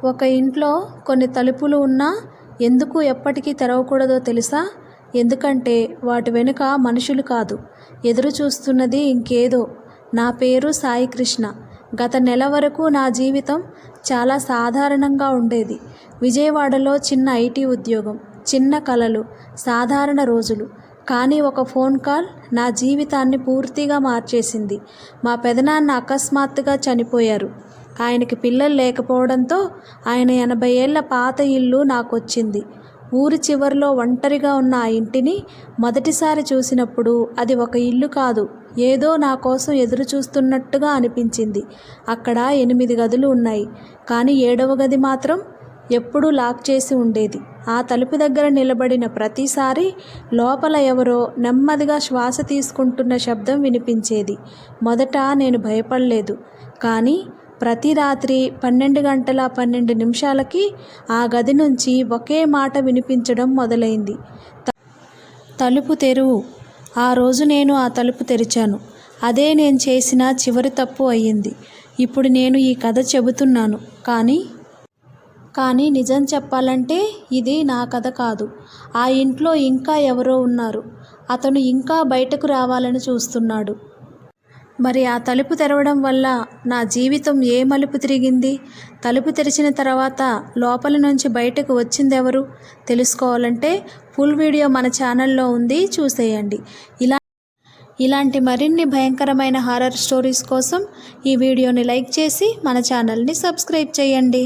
ఒక ఇంట్లో కొన్ని తలుపులు ఉన్నా ఎందుకు ఎప్పటికీ తెరవకూడదో తెలుసా? ఎందుకంటే వాటి వెనుక మనుషులు కాదు, ఎదురు చూస్తున్నది ఇంకేదో. నా పేరు సాయి కృష్ణ. గత నెల వరకు నా జీవితం చాలా సాధారణంగా ఉండేది. విజయవాడలో చిన్న ఐటీ ఉద్యోగం, చిన్న కలలు, సాధారణ రోజులు. కానీ ఒక ఫోన్ కాల్ నా జీవితాన్ని పూర్తిగా మార్చేసింది. మా పెదనాన్న అకస్మాత్తుగా చనిపోయారు. ఆయనకి పిల్లలు లేకపోవడంతో ఆయన 80 ఏళ్ల పాత ఇల్లు నాకొచ్చింది. ఊరి చివరిలో ఒంటరిగా ఉన్న ఆ ఇంటిని మొదటిసారి చూసినప్పుడు అది ఒక ఇల్లు కాదు, ఏదో నా కోసం ఎదురు చూస్తున్నట్టుగా అనిపించింది. అక్కడ 8 గదులు ఉన్నాయి, కానీ 7వ గది మాత్రం ఎప్పుడూ లాక్ చేసి ఉండేది. ఆ తలుపు దగ్గర నిలబడిన ప్రతిసారి లోపల ఎవరో నెమ్మదిగా శ్వాస తీసుకుంటున్న శబ్దం వినిపించేది. మొదట నేను భయపడలేదు, కానీ ప్రతి రాత్రి 12 గంటల 12 నిమిషాలకి ఆ గది నుంచి ఒకే మాట వినిపించడం మొదలైంది. తలుపు తెరువు. ఆ రోజు నేను ఆ తలుపు తెరిచాను. అదే నేను చేసిన చివరి తప్పు అయ్యింది. ఇప్పుడు నేను ఈ కథ చెబుతున్నాను, కానీ నిజం చెప్పాలంటే ఇది నా కథ కాదు. ఆ ఇంట్లో ఇంకా ఎవరో ఉన్నారు. అతను ఇంకా బయటకు రావాలని చూస్తున్నాడు. మరి ఆ తలుపు తెరవడం వల్ల నా జీవితం ఏ మలుపు తిరిగింది? తలుపు తెరిచిన తర్వాత లోపల నుంచి బయటకు వచ్చిందెవరు? తెలుసుకోవాలంటే ఫుల్ వీడియో మన ఛానల్లో ఉంది, చూసేయండి. ఇలాంటి మరిన్ని భయంకరమైన హారర్ స్టోరీస్ కోసం ఈ వీడియోని లైక్ చేసి మన ఛానల్ని సబ్స్క్రైబ్ చేయండి.